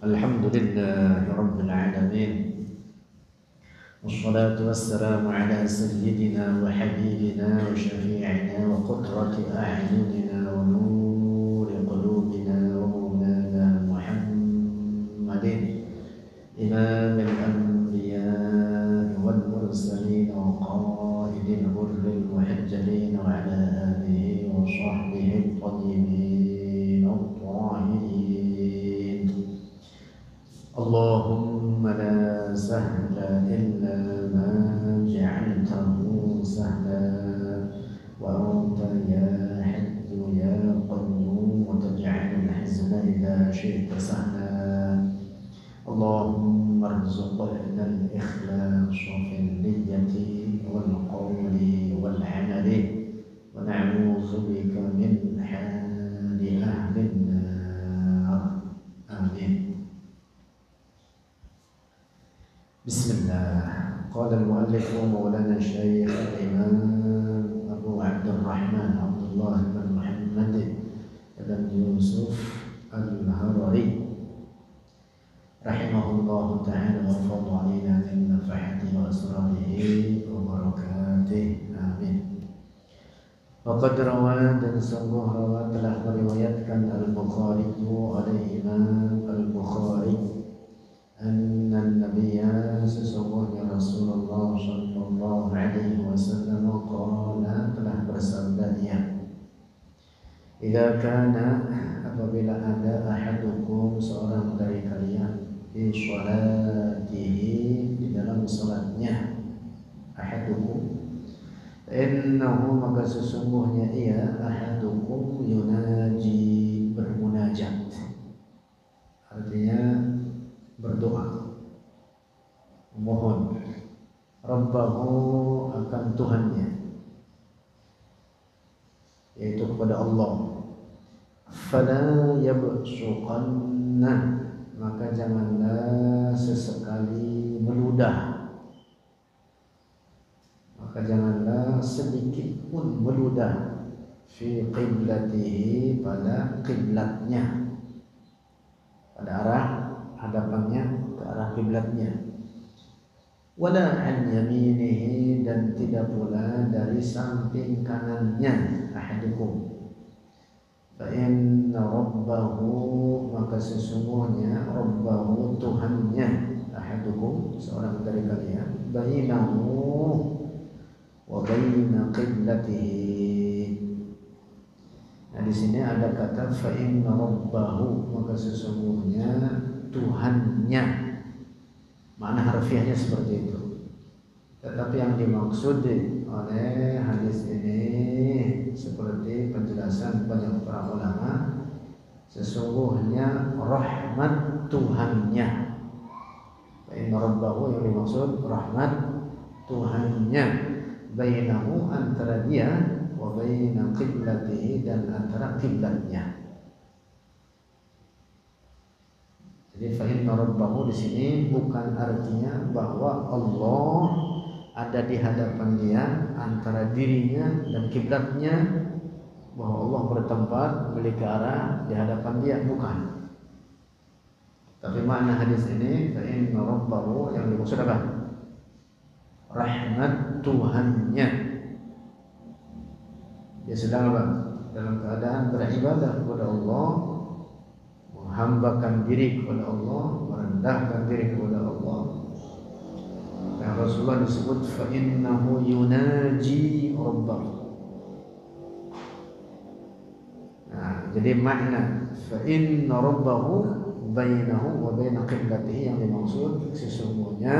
Alhamdulillahi Rabbil Alamin. Wassalatu wassalamu ala sayyidina wa habibina wa syafi'ina wa qudrati a'yunina wa nuri qulubina wa maulana Muhammadin imamil anbiya wal mursalin wa qaidil ghurril muhajjalin wa ala alihi wa sahbihi at-tayyibin at-tahirin. Allahumma la sahla illa ma ja'altahu sahla wa anta ya hayyu ya qayyum wa taj'alul hazna idha syi'ta sahla. Allahumma arzuqna al-ikhlas fil niyyati wal qawli wal 'amali wa na'udzu bika min hali ahli an-nar. Amin. Bismillah. Qala al-muallif Maulana Syekh Al-Imam Abu Abdurrahman Abdullah bin Muhammad bin Yusuf Al-Harari rahimahullah ta'ala wa fadha alaina min nafahatihi wa asrarihi wa barakatihi. Amin. Waqad rawa dan sungguh rawa telah meriwayatkan Al-Bukhari al-Imam Al-Bukhari anna an-nabiyya sesungguhnya Rasulullah sallallahu alaihi wasallam qala telah bersabda ia idza kana apabila ada ahadukum seorang dari kalian fi sholatihi di dalam salatnya ahadukum innahu maka sesungguhnya ia ahadukum yunaji bermunajat artinya berdoa memohon Rabbahu akan Tuhannya yaitu kepada Allah fala yabsuqanna maka janganlah sesekali meludah maka janganlah sedikit pun meludah fi qiblatihi pada kiblatnya pada arah hadapannya ke arah kiblatnya wala an yaminihi dan tidak pula dari samping kanannya ahadukum fa inna rabbahu maka sesungguhnya rabbahu Tuhannya ahadukum seorang dari kalian bainahu wa baina qiblatihi. Nah di sini ada kata fa inna rabbahu maka sesungguhnya Tuhannya, makna harfiahnya seperti itu. Tetapi yang dimaksud oleh hadis ini seperti penjelasan banyak para ulama, sesungguhnya rahmat Tuhannya. Inna rabbahu yang dimaksud rahmat Tuhannya, bainahu antara dia, wa baina qiblatihi dan antara kiblatnya. Jadi fa inna rabbahu di sini bukan artinya bahwa Allah ada di hadapan dia antara dirinya dan kiblatnya, bahwa Allah bertempat memiliki arah di hadapan dia, bukan. Tapi makna hadis ini fa inna rabbahu yang dimaksud apa? Rahmat Tuhannya. Dia sedang apa? Dalam keadaan beribadah kepada Allah, menghambakan diri kepada Allah, merendahkan diri kepada Allah. Dan Rasulullah disebut fa innahu yunaji rabbahu. Nah, jadi makna fa inna rabbahu bainahu wa baina qiblatihi yang dimaksud sesungguhnya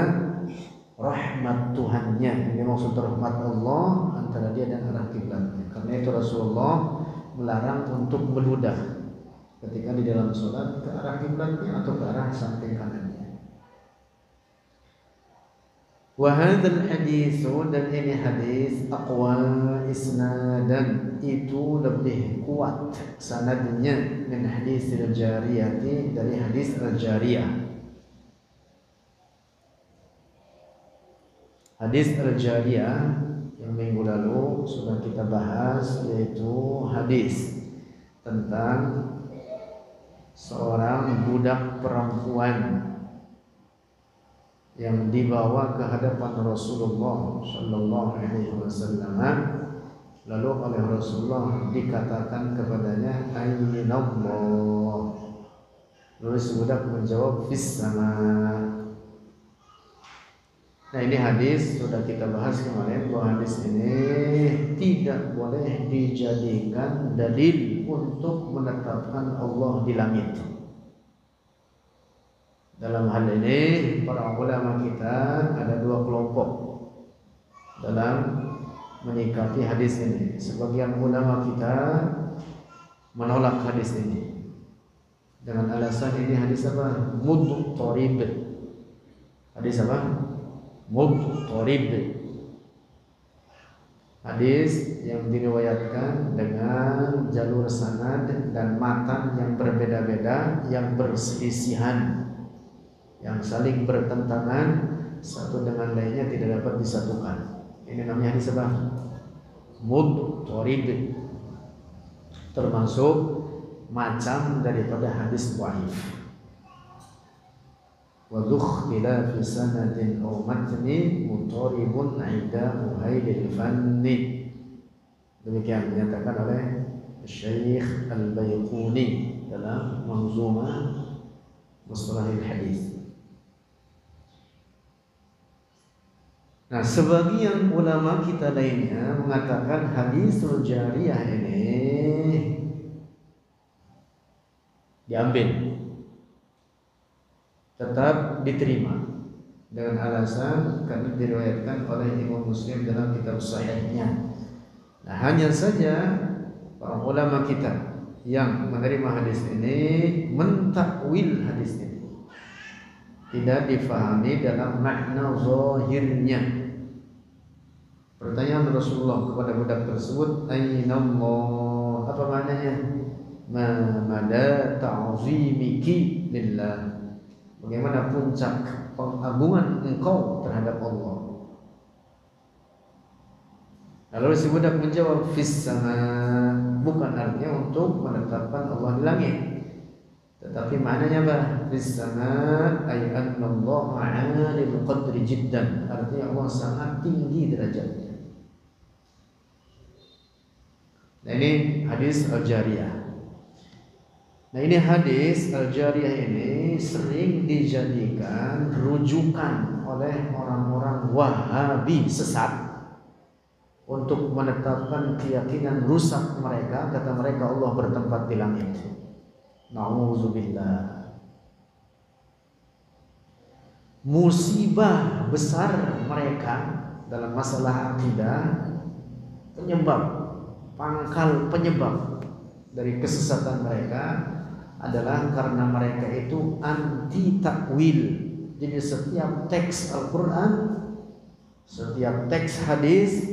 rahmat Tuhannya, yang dimaksud rahmat Allah antara dia dan arah kiblatnya. Karena itu Rasulullah melarang untuk meludah ketika di dalam sholat ke arah kiblatnya atau ke arah samping kanannya. Wa hadzal hadis dan ini hadis aqwa isnadan itu lebih kuat sanadnya min hadis al-jariyati dari hadis al-jariyah. Hadis al-jariyah yang minggu lalu sudah kita bahas, yaitu hadis tentang seorang budak perempuan yang dibawa ke hadapan Rasulullah Sallallahu Alaihi Wasallam. Lalu oleh Rasulullah dikatakan kepadanya, Aina Allah. Lalu si budak menjawab, Fis sama. Nah, ini hadis sudah kita bahas kemarin bahwa hadis ini tidak boleh dijadikan dalil untuk menetapkan Allah di langit. Dalam hal ini para ulama kita ada dua kelompok dalam menyikapi hadis ini. Sebagian ulama kita menolak hadis ini dengan alasan ini hadis apa? Mudtarib. Hadis apa? Mudtarib. Hadis yang diriwayatkan dengan jalur sanad dan matan yang berbeda-beda, yang berselisihan, yang saling bertentangan, satu dengan lainnya tidak dapat disatukan. Ini namanya hadis apa? Mudtarib. Termasuk macam daripada hadis dhaif. Wa dukhila fi sanadin aw matni mutaribun 'inda muhailil fanni. Demikian dinyatakan oleh Syekh Al-Baiquni dalam Manzumah Mustalahil Hadis. Nah, sebagian ulama kita lainnya mengatakan hadisul jariyah ini diambil, tetap diterima dengan alasan karena diriwayatkan oleh Imam Muslim dalam kitab sahihnya. Nah, hanya saja para ulama kita yang menerima hadis ini mentakwil hadis ini, tidak difahami dalam makna zahirnya. Pertanyaan Rasulullah kepada budak tersebut, Aina Allah? Apa maknanya? Mada ta'zimiki lillah. Bagaimana puncak pengagungan engkau terhadap Allah? Lalu si budak menjawab, Fis sama. Bukan artinya untuk menetapkan Allah di langit, tetapi maknanya apa? Fis sama ay anna Allah 'alil qadri jiddan. Artinya Allah sangat tinggi derajatnya. Nah, ini hadis Al-Jariyah. Nah, ini hadis Al-Jariyah ini sering dijadikan rujukan oleh orang-orang Wahabi sesat untuk menetapkan keyakinan rusak mereka. Kata mereka Allah bertempat di langit. Na'udzubillah. Musibah besar mereka dalam masalah akidah, pangkal penyebab dari kesesatan mereka adalah karena mereka itu anti takwil. Jadi setiap teks Al-Quran, setiap teks hadis,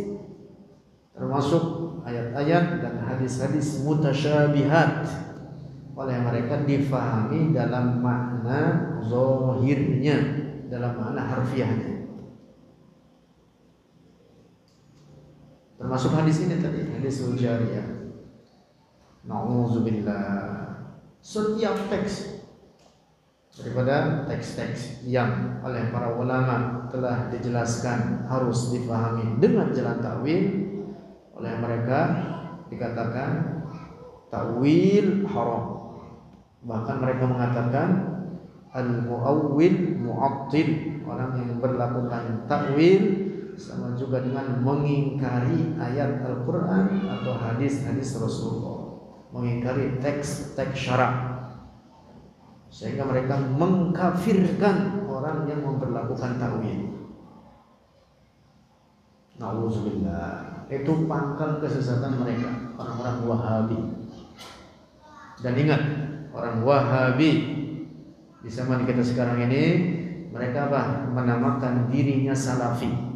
termasuk ayat-ayat dan hadis-hadis mutasyabihat, oleh mereka difahami dalam makna zahirnya, dalam makna harfiahnya. Termasuk hadis ini tadi, hadis Al-Jariyah. Na'udzubillah. Setiap teks daripada teks-teks yang oleh para ulama telah dijelaskan harus difahami dengan jalan takwil, oleh mereka dikatakan takwil haram. Bahkan mereka mengatakan al-mu'awwil mu'attil. Orang yang berlakukan takwil sama juga dengan mengingkari ayat Al-Quran atau hadis-hadis Rasulullah, mengingkari teks-teks syarak, sehingga mereka mengkafirkan orang yang memperlakukan takwil. Na'udzubillah. Itu pangkal kesesatan mereka, orang-orang Wahabi. Dan ingat, orang Wahabi di zaman kita sekarang ini, mereka apa? Menamakan dirinya Salafi.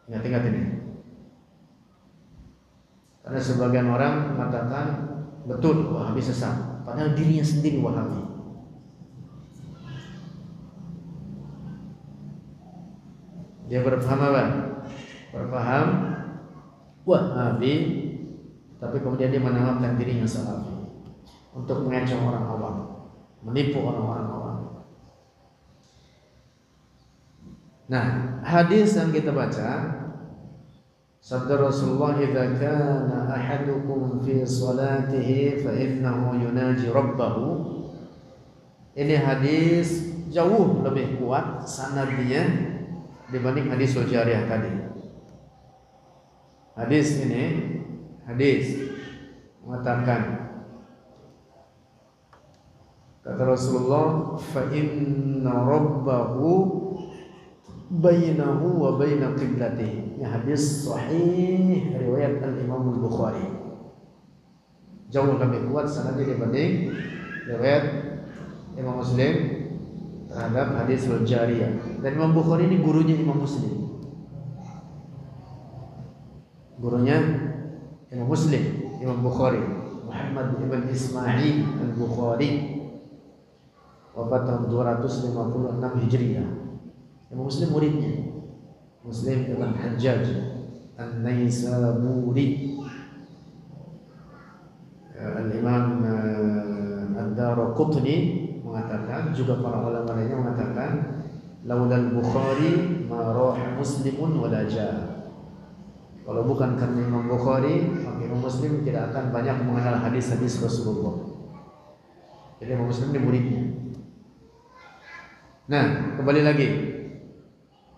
Ingat-ingat ini. Karena sebagian orang mengatakan betul Wahabi sesat, padahal dirinya sendiri Wahabi. Dia berpaham apa? Berpaham Wahabi, tapi kemudian dia menamakan dirinya Salafi. untuk mengecoh orang awam, menipu orang-orang awam. Nah, hadis yang kita baca, sabda Rasulullah, "Idza kana ahadukum fi salatihi fa innahu yunaji rabbahu." Ini hadis jauh lebih kuat sanadnya dibanding hadis Al-Jariyah tadi. Hadis mengatakan, kata Rasulullah, "Fa inna rabbahu bainahu wa baina qiblatihi." Ini hadis sahih riwayat Al-Imam Al-Bukhari. Jauh lebih kuat sanadnya dibanding riwayat Imam Muslim terhadap hadis Al-Jariyah. Dan Imam Bukhari ini gurunya Imam Muslim. Gurunya Imam Muslim, Imam Bukhari, Muhammad ibn Ismail Al-Bukhari, wafat tahun 256 Hijriah. Imam Muslim muridnya, Muslim ibn Hajjaj An-Naisaburi. Al-Imam Ad-Daraqutni mengatakan, juga para ulama lainnya mengatakan, laulal Bukhari ma raha Muslimun wala jaa. Kalau bukan karena Imam Bukhari, maka Imam Muslim tidak akan banyak mengenal hadis-hadis Rasulullah. Jadi Imam Muslim ini muridnya. Nah, kembali lagi.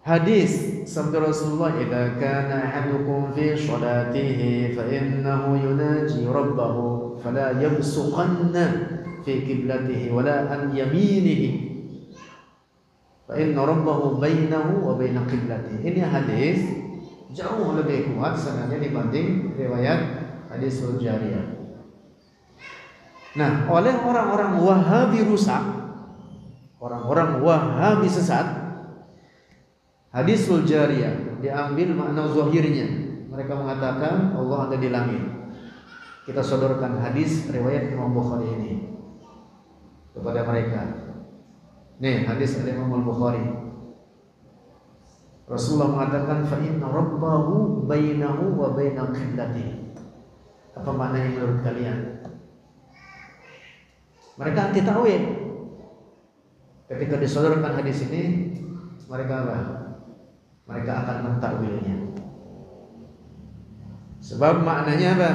Hadis sabda Rasulullah, "Idza kana ahadukum fi sholatihi fa innahu yunaji rabbahu fala yabsuqanna fi qiblatihi wala an yaminihi fa inna rabbahu bainahu wa baina qiblatihi." Ini hadis jauh lebih kuat sanadnya dibanding riwayat hadis Al-Jariyah. Nah, oleh orang-orang Wahabi rusak, orang-orang Wahabi sesat, hadis Al-Jariyah diambil makna zahirnya. Mereka mengatakan Allah ada di langit. Kita sodorkan hadis riwayat Imam Bukhari ini kepada mereka. Nih hadis dari Imam Al-Bukhari. Rasulullah mengatakan, "Fa inna rabbahu bainahu wa baina qiblatihi." Apa maknanya menurut kalian? Mereka anti takwil. Ketika disodorkan hadis ini, mereka apa? Mereka akan mentakwilnya. Sebab maknanya apa?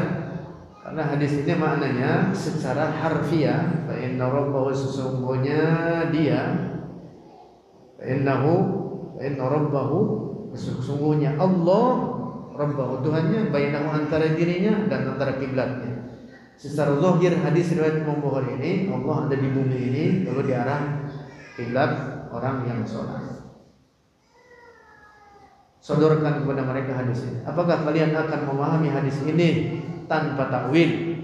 Karena hadis ini maknanya secara harfiah, fa inna rabbahu, sesungguhnya dia, fa inna rabbahu, sesungguhnya Allah, rabbahu Tuhannya, bainahu antara dirinya dan antara kiblatnya. Secara zahir hadis riwayat Imam Bukhari ini, Allah ada di bumi ini lalu di arah kiblat orang yang sholat. Sodorkan kepada mereka hadis ini. Apakah kalian akan memahami hadis ini tanpa takwil?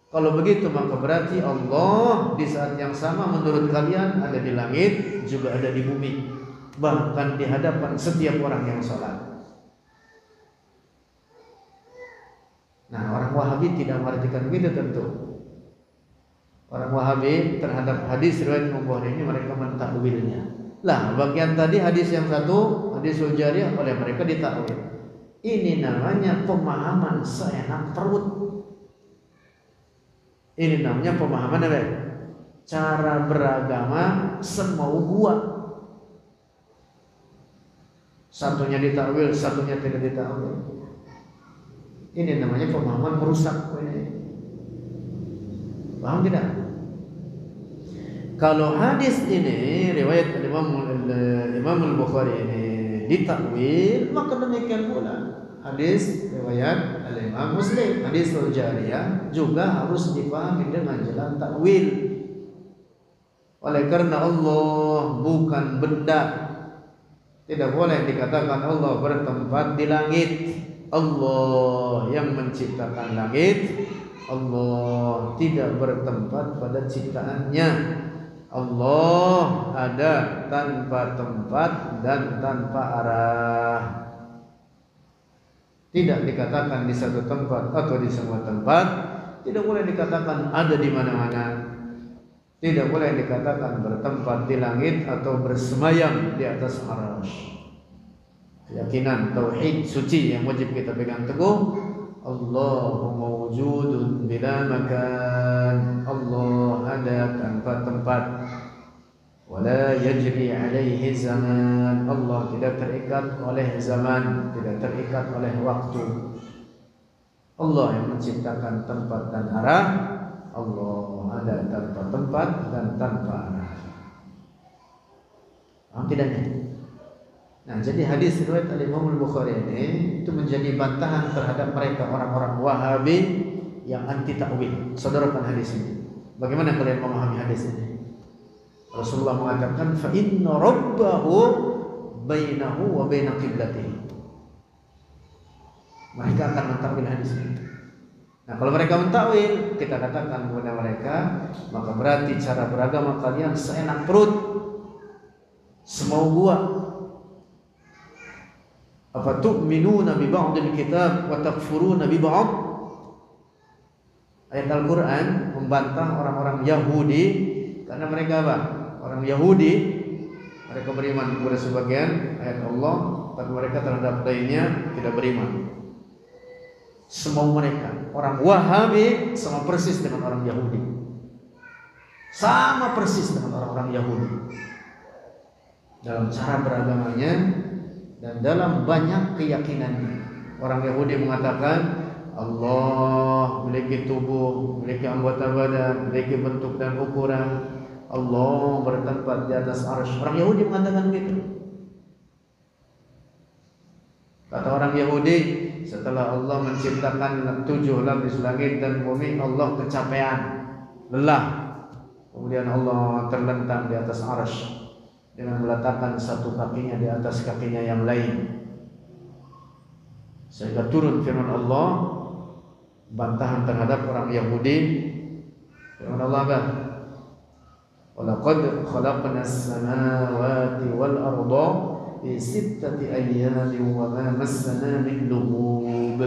Kalau begitu maka berarti Allah di saat yang sama menurut kalian ada di langit, juga ada di bumi, bahkan di hadapan setiap orang yang sholat. Nah, orang Wahabi tidak mengartikan begitu tentu. Orang Wahabi terhadap hadis riwayat Imam Bukhari ini mereka mentakwilnya. Lah, bagian tadi hadis yang satu, hadis Al-Jariyah, oleh mereka ditakwil. Ini namanya pemahaman seenak perut. Ini namanya pemahaman apa? Cara beragama semau gua. Satunya ditakwil, satunya tidak ditakwil. Ini namanya pemahaman merusak. Paham tidak? Kalau hadis ini riwayat Imam Al-Bukhari ini ditakwil, maka demikian pula hadis riwayat Imam Muslim, hadis Al-Jariyah juga harus dipahami dengan jalan takwil. Oleh karena Allah bukan benda, tidak boleh dikatakan Allah bertempat di langit. Allah yang menciptakan langit, Allah tidak bertempat pada ciptaannya. Allah ada tanpa tempat dan tanpa arah. Tidak dikatakan di satu tempat atau di semua tempat. Tidak boleh dikatakan ada di mana-mana. Tidak boleh dikatakan bertempat di langit atau bersemayam di atas arasy. Keyakinan tauhid suci yang wajib kita pegang teguh. Allahu mawjudun bila makan. Allah ada tanpa tempat. Wala yajri alaihi zaman, Allah tidak terikat oleh zaman, tidak terikat oleh waktu. Allah yang menciptakan tempat dan arah. Allah ada tanpa tempat dan tanpa arah. Tidaknya. Nah, jadi hadis riwayat Al-Imam Al-Bukhari ini itu menjadi bantahan terhadap mereka orang-orang Wahabi yang anti takwil. Saudarakan hadis ini. Bagaimana kalian memahami hadis ini? Rasulullah mengatakan fa inna rabbahu bainahu wa baina qiblatihi. Mereka akan mentakwil hadis ini. Nah, kalau mereka mentakwil, kita katakan kepada mereka, maka berarti cara beragama kalian seenak perut, semau buah. Apa tu'minuna bi ba'dil kitab wa takfuruna bi ba'd? Ayat Al-Qur'an membantah orang-orang Yahudi karena mereka apa? Orang Yahudi mereka beriman kepada sebagian ayat Allah, tapi mereka terhadap lainnya tidak beriman. Semua mereka, orang Wahabi sama persis dengan orang Yahudi. Sama persis dengan orang-orang Yahudi dalam cara beragamanya dan dalam banyak keyakinannya. Orang Yahudi mengatakan Allah memiliki tubuh, memiliki anggota badan, memiliki bentuk dan ukuran. Allah bertempat di atas arsy. Orang Yahudi mengatakan begitu. Kata orang Yahudi, setelah Allah menciptakan 7 lapis langit dan bumi, Allah kecapean, lelah. Kemudian Allah terlentang di atas arsy dengan meletakkan satu kakinya di atas kakinya yang lain. Sehingga turun firman Allah, bantahan terhadap orang Yahudi. Firman Allah apa? Walaqad khalaqnas samawati wal arda fi 6 ayyamin wa ma massana min lughub.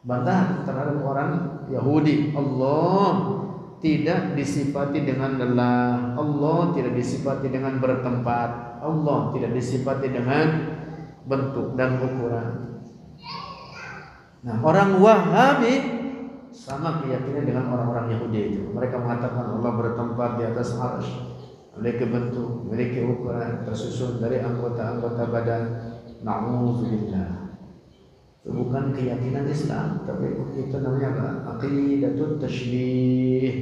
Bantahan terhadap orang Yahudi. Allah tidak disifati dengan lelah, Allah tidak disifati dengan bertempat, Allah tidak disifati dengan bentuk dan ukuran. Nah, orang Wahabi sama keyakinan dengan orang-orang Yahudi itu. Mereka mengatakan Allah bertempat di atas arsy, memiliki bentuk, memiliki ukuran, tersusun dari anggota-anggota badan. Na'udzubillah. Itu bukan keyakinan Islam, tapi itu namanya apa? Aqidatut tasybih,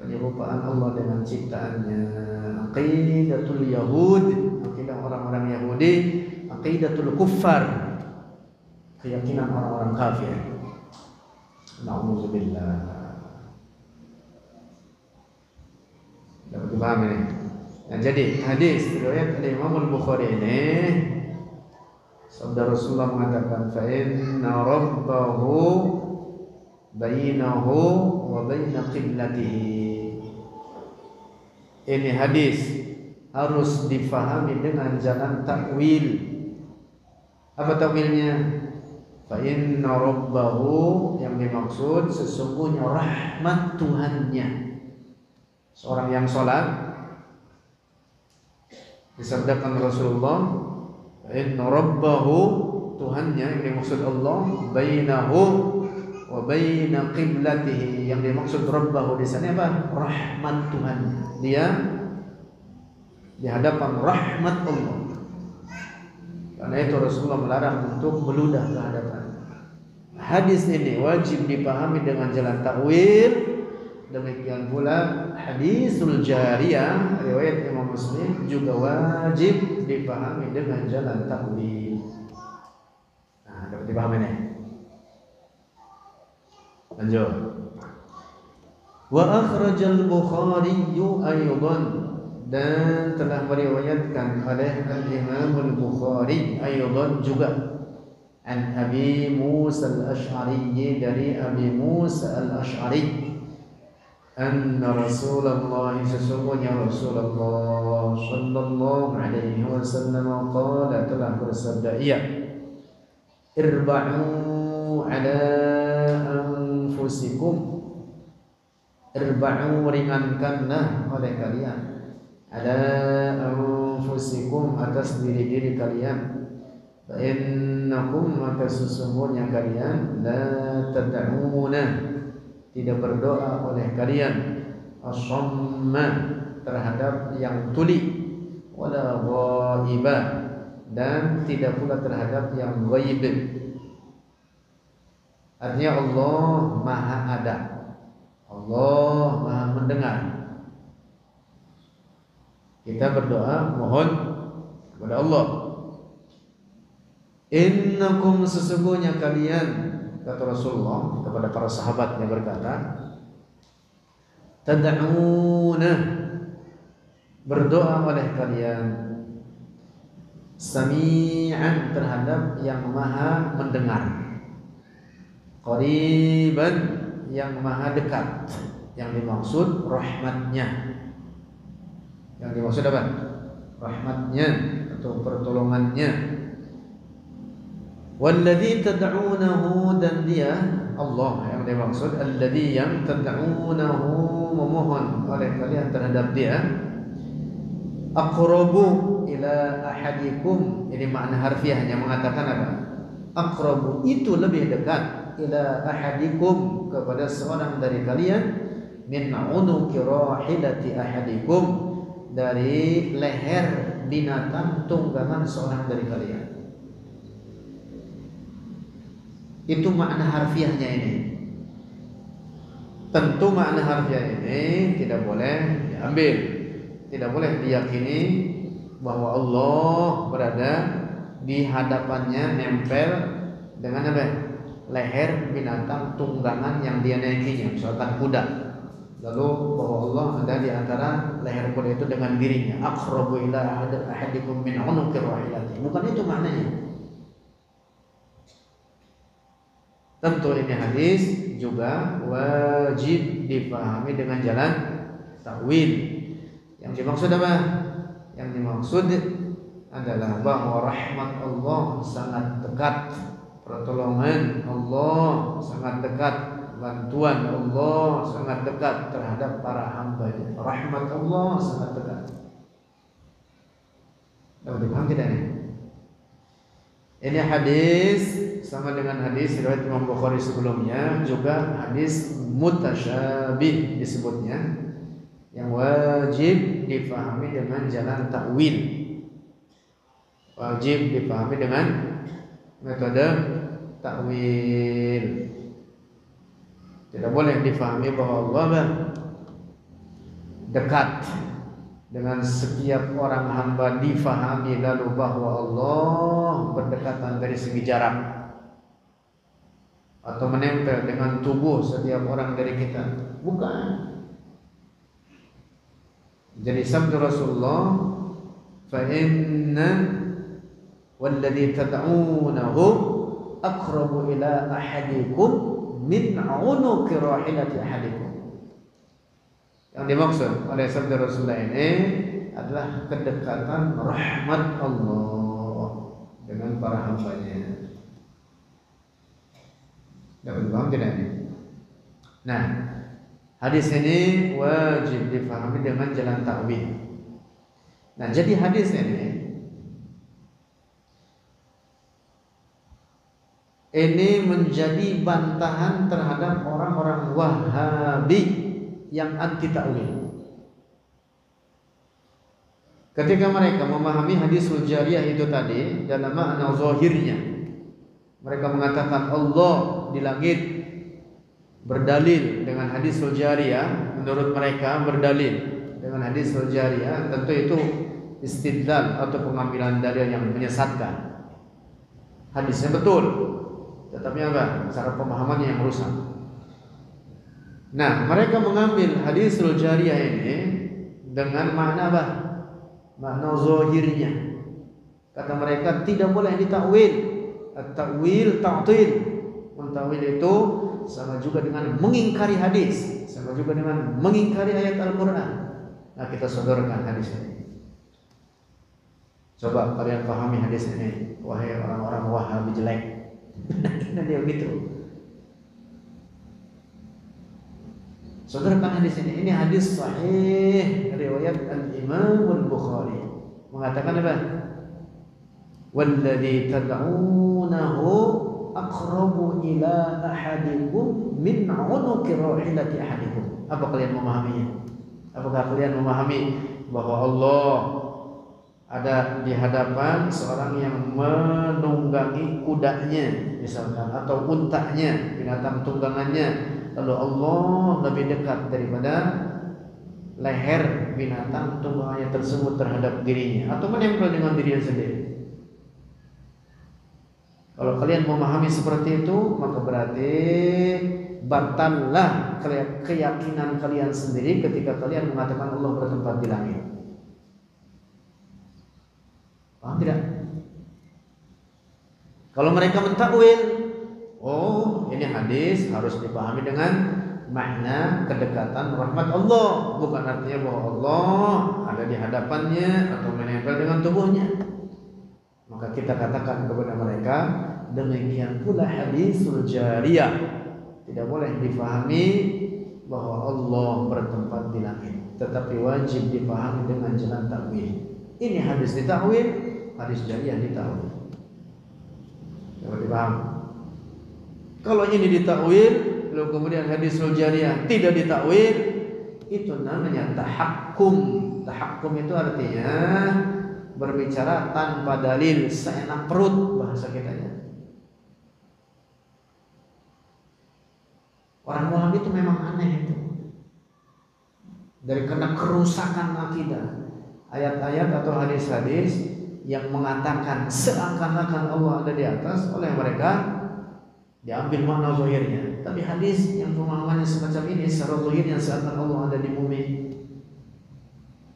penyerupaan Allah dengan ciptaannya. Aqidatul Yahud, akidah orang-orang Yahudi. Aqidatul kuffar, keyakinan orang-orang kafir. Na'udzubillah. Dapat dipahami ini? Nah, jadi hadis riwayat Imam Al-Bukhari ini, sabda Rasulullah mengatakan fa inna rabbahu bainahu wa baina qiblatihi. Ini hadis harus difahami dengan jalan takwil. Apa takwilnya? Fa inna rabbahu, yang dimaksud sesungguhnya rahmat Tuhannya. Seorang yang sholat disabdakan Rasulullah, inna rabbahu, Tuhannya yang dimaksud Allah, bainahu wa baina qiblatihi, yang dimaksud rabbahu di sana apa? Rahmat Tuhan. Dia di hadapan rahmat Allah. Karena itu Rasulullah melarang untuk meludah ke hadapan. Hadis ini wajib dipahami dengan jalan takwil. Demikian pula hadisul jariyah riwayat Imam Muslim juga wajib dipahami dengan jalan takwil. Nah, dapat dipahami nih. Lanjut. Wa akhrajal Bukhari aydan, dan telah meriwayatkan oleh Al-Imam Al-Bukhari aydan juga an Abi Musa Al-Asy'ari, dari Abi Musa Al-Asy'ari, anna Rasulullah, sesungguhnya Rasulullah sallallahu alaihi wasallam qala, telah bersabda, ia irba'u ala anfusikum, irba'u, ringankanlah oleh kalian, ala anfusikum, atas diri-diri kalian, fa innakum, maka sesungguhnya kalian, la tad'una, tidak berdoa oleh kalian as-samma terhadap yang tuli, wala ghaiba dan tidak pula terhadap yang ghaib. Artinya Allah Maha ada, Allah Maha mendengar. Kita berdoa mohon kepada Allah. Innakum sesungguhnya kalian, kata Rasulullah kepada para sahabatnya berkata, tad'una berdoa oleh kalian, sami'an terhadap yang maha mendengar, qariban yang maha dekat. Yang dimaksud rahmatnya. Yang dimaksud apa? Rahmatnya atau pertolongannya. Walladzi tad'unahu dan dia Allah yang dimaksud, alladzi yang tad'unahu memohon oleh kalian terhadap dia, aqrabu ila ahadikum. Ini makna harfiahnya mengatakan apa? Aqrabu itu lebih dekat, ila ahadikum kepada seorang dari kalian, min unuqi rahilati ahadikum dari leher binatang tunggangan seorang dari kalian. Itu makna harfiahnya ini. Tentu makna harfiah ini tidak boleh diambil, tidak boleh diyakini bahwa Allah berada di hadapannya nempel dengan apa? Leher binatang tunggangan yang dia naikinya, misalkan kuda. Lalu bahwa Allah ada di antara leher kuda itu dengan dirinya. Aqrabu ila ahadikum min unuqir rahilati. Bukan itu maknanya. Tentu ini hadis juga wajib dipahami dengan jalan takwil. Yang dimaksud apa? Yang dimaksud adalah bahwa rahmat Allah sangat dekat, pertolongan Allah sangat dekat, bantuan Allah sangat dekat terhadap para hamba-Nya. Rahmat Allah sangat dekat. Dapat dipahami tidak ini? Ini hadis sama dengan hadis riwayat Imam Bukhari sebelumnya, juga hadis mutasyabih disebutnya, yang wajib dipahami dengan jalan takwil. Wajib dipahami dengan metode takwil. Tidak boleh dipahami bahwa Allah dekat dengan setiap orang hamba, difahami lalu bahwa Allah berdekatan dari segi jarak atau menempel dengan tubuh setiap orang dari kita. Bukan. Jadi sabda Rasulullah, fa inna walladzi tad'unahu aqrabu ila ahadikum min unuqi rahilati ahadikum. Yang dimaksud oleh sabda Rasulullah ini adalah kedekatan rahmat Allah dengan para hamba-Nya. Dapat paham tidak ini? Nah, hadis ini wajib dipahami dengan jalan takwil. Nah, jadi hadis ini menjadi bantahan terhadap orang-orang Wahabi yang anti takwil. Ketika mereka memahami hadisul jariyah itu tadi dalam makna zahirnya, mereka mengatakan Allah di langit, berdalil dengan hadisul jariyah. Menurut mereka berdalil dengan hadisul jariyah, tentu itu istidlal atau pengambilan dalil yang menyesatkan. Hadisnya betul, tetapi apa? Cara pemahamannya yang rusak. Nah, mereka mengambil hadisul jariyah ini dengan makna apa? Makna zahirnya. Kata mereka tidak boleh ditakwil. At-takwil ta'til. Mentakwil itu sama juga dengan mengingkari hadis, sama juga dengan mengingkari ayat Al-Qur'an. Nah, kita sodorkan hadis ini. Coba kalian pahami hadis ini, wahai orang-orang Wahabi jelek. Nah, dia begitu. Sodorkan hadis ini. Ini hadis sahih riwayat Al-Imam Al-Bukhari. Mengatakan apa? Walladzi tad'unahu aqrabu ila ahadikum min 'unuqi rahilati ahadikum. Apa kalian memahaminya? Apakah kalian memahami bahwa Allah ada di hadapan seorang yang menunggangi kudanya misalkan, atau untanya, binatang tunggangannya, lalu Allah lebih dekat daripada leher binatang tunggangannya tersebut terhadap dirinya, atau menempel dengan dirinya sendiri. Kalau kalian memahami seperti itu, maka berarti batallah keyakinan kalian sendiri ketika kalian mengatakan Allah bertempat di langit. Paham tidak? Kalau mereka mentakwil, oh ini hadis harus dipahami dengan makna kedekatan rahmat Allah, bukan artinya bahwa Allah ada di hadapannya atau menempel dengan tubuhnya. Maka kita katakan kepada mereka, demikian pula hadisul jariyah tidak boleh dipahami bahwa Allah bertempat di langit, tetapi wajib dipahami dengan jalan takwil. Ini hadis ditakwil, hadis jariyah ditakwil. Dapat dipaham? Kalau ini ditakwil, lalu kemudian hadisul jariyah tidak ditakwil, itu namanya tahakkum. Tahakkum itu artinya berbicara tanpa dalil, seenak perut bahasa kitanya. Orang Wahabi itu memang aneh itu. Dari karena kerusakan akidah, ayat-ayat atau hadis-hadis yang mengatakan seakan-akan Allah ada di atas, oleh mereka diambil makna zahirnya. Tapi hadis yang pemahamannya semacam ini secara zahirnya seakan Allah ada di bumi,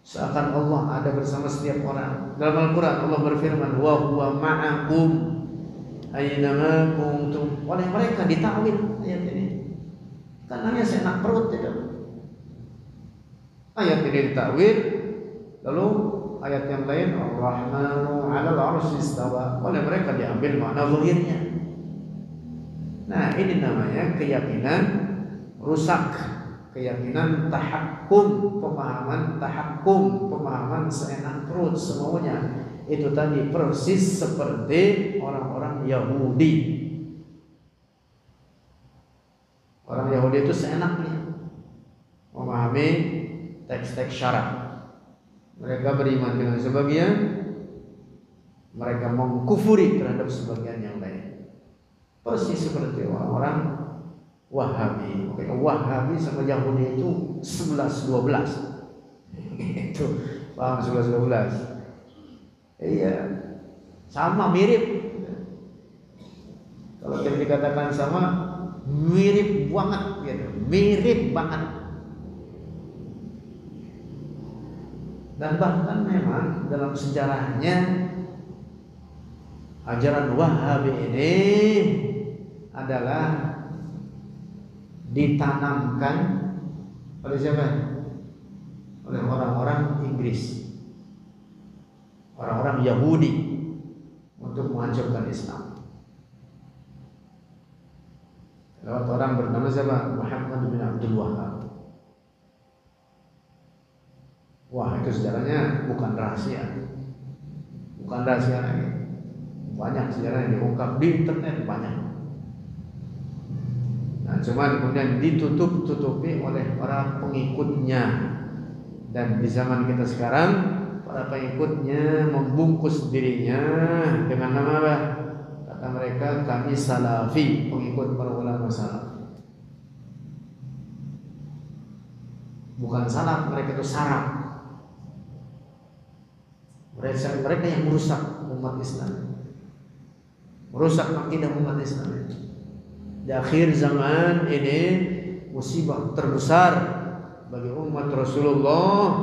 seakan Allah ada bersama setiap orang. Dalam Al-Quran Allah berfirman, wa huwa ma'akum aynama kuntum. Oleh mereka ditakwil ayat ini, karena seenak perut tidak. Ayat ini ditakwil, lalu ayat yang lain Ar-Rahmanu 'alal 'arsy istawa, oleh mereka diambil makna zahirnya. Nah, ini namanya keyakinan rusak, keyakinan tahakkum, pemahaman tahakkum, pemahaman seenak perut semaunya. Itu tadi persis seperti orang-orang Yahudi. Orang Yahudi itu seenaknya memahami teks-teks syarat. Mereka beriman dengan sebagian, mereka mengkufuri terhadap sebagian yang lain. Persis seperti orang-orang Wahabi. Wahabi sama Yahudi itu 11-12. Itu paham 11-12? Iya, sama, mirip. Kalau kita dikatakan sama, mirip banget gitu. Mirip banget. Dan bahkan memang dalam sejarahnya ajaran Wahabi ini adalah ditanamkan oleh siapa? Oleh orang-orang Inggris, orang-orang Yahudi, untuk menghancurkan Islam. Lewat orang bernama siapa? Muhammad bin Abdul Wahab. Wah, itu sejarahnya bukan rahasia, bukan rahasia lagi. Banyak sejarah yang diungkap di internet, banyak. Nah, cuman kemudian ditutup-tutupi oleh para pengikutnya. Dan di zaman kita sekarang, para pengikutnya membungkus dirinya dengan nama apa? Kata mereka, kami salafi, pengikut para ulama salaf. Bukan salaf, mereka itu saraf. Mereka yang merusak umat Islam, merusak akidah umat Islam. Di akhir zaman ini, musibah terbesar bagi umat Rasulullah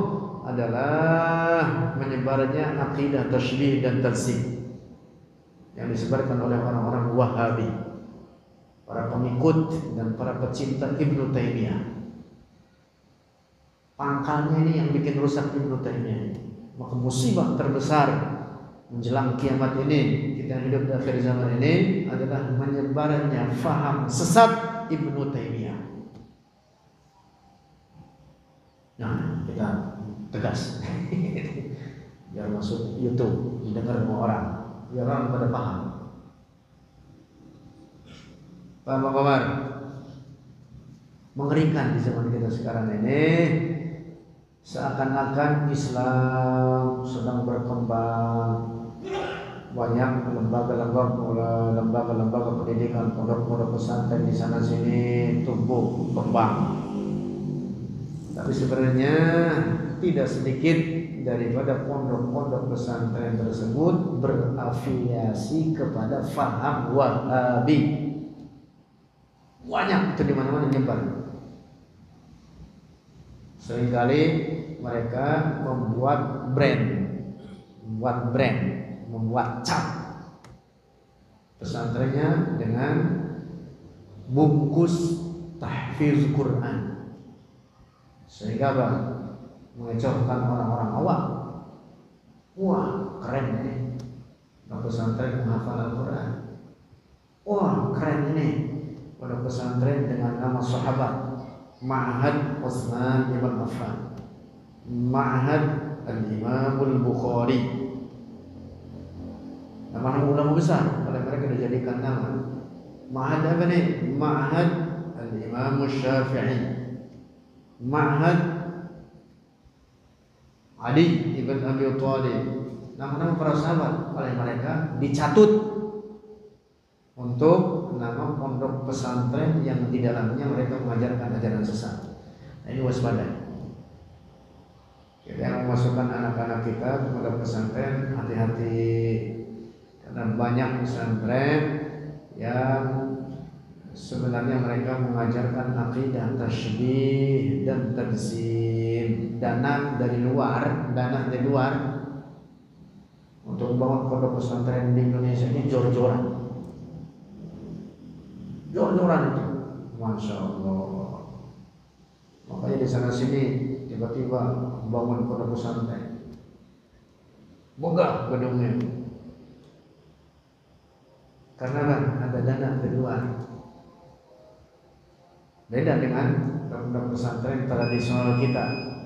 adalah menyebarnya akidah tasybih dan tansib yang disebarkan oleh orang-orang Wahabi, para pengikut dan para pecinta Ibnu Taimiyah. Pangkalnya ini yang bikin rusak Ibnu Taimiyah. Maka musibah terbesar menjelang kiamat ini, kita hidup di akhir zaman ini, adalah menyebarnya faham sesat Ibnu Taimiyah. Nah, kita tegas biar masuk YouTube, didengar semua orang, biar orang pada paham. Pak Komar, mengerikan di zaman kita sekarang ini. Seakan-akan Islam sedang berkembang, banyak lembaga pendidikan, pondok-pondok pesantren di sana sini tumbuh kembang. Tapi sebenarnya tidak sedikit daripada pondok-pondok pesantren tersebut berafiliasi kepada faham Wahabi. Banyak itu di mana-mana nyebar. Seringkali mereka membuat cap pesantrennya dengan bungkus tahfiz Quran, sehingga apa? Mengecohkan orang-orang awam. Wah, keren ini pondok pesantren menghafal Al-Quran. Wah, keren ini pondok pesantren dengan nama sahabat, Ma'had Utsman bin Affan, Ma'had Al-Imam Al-Bukhari. Nama ulama besar, oleh mereka dijadikan nama. Ma'had apa nih? Ma'had Al-Imam Syafi'i, Ma'had Ali ibn Abi Thalib. Nama-nama para sahabat oleh mereka dicatut untuk nama pondok pesantren yang di dalamnya mereka mengajarkan ajaran sesat. Nah, ini waspada. Kita yang memasukkan anak-anak kita ke pondok pesantren, hati-hati, karena banyak pesantren yang sebenarnya mereka mengajarkan akidah tasybih dan tajsim, dana dari luar untuk membangun pondok pesantren di Indonesia ini jor-joran itu, masya Allah. Makanya di sana sini tiba-tiba bangun pondok pesantren, megah gedungnya, karena kan ada dana dari luar. Beda dengan pondok pesantren tradisional kita,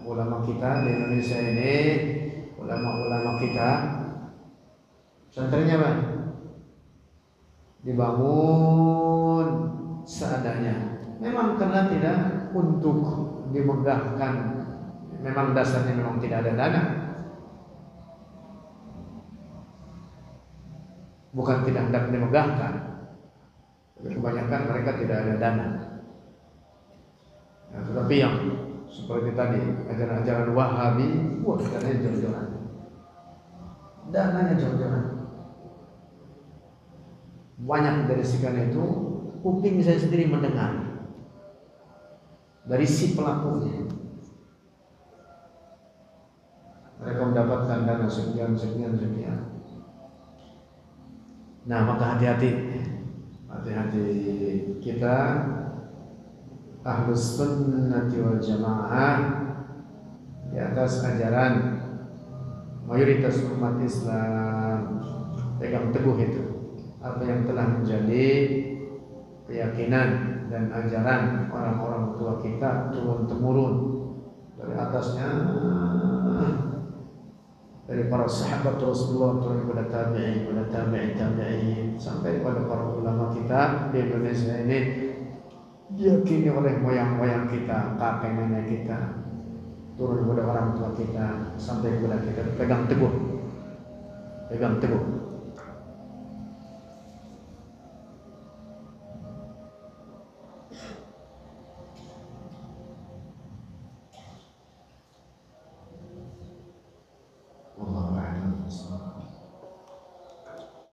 ulama kita di Indonesia ini, ulama-ulama kita, pesantrennya apa? Dibangun seadanya. Memang karena tidak untuk dimegahkan, memang dasarnya memang tidak ada dana. Bukan tidak hendak dimegahkan, tapi kebanyakan mereka tidak ada dana. Nah, tetapi yang seperti tadi ajaran-ajaran Wahabi, wah, dananya jor-joran. Banyak dari sekian itu kuping saya sendiri mendengar dari si pelakunya. Mereka mendapatkan dana sekian. Nah, maka hati-hati kita Ahlus Sunnati wal Jamaah di atas ajaran mayoritas umat Islam, pegang teguh itu apa yang telah menjadi keyakinan dan ajaran orang-orang tua kita turun-temurun dari atasnya, dari para sahabat Rasulullah turun kepada tabi'in sampai kepada para ulama kita di Indonesia ini, diyakini oleh moyang-moyang kita, kakek nenek kita, turun kepada orang tua kita sampai kepada kita. Pegang teguh.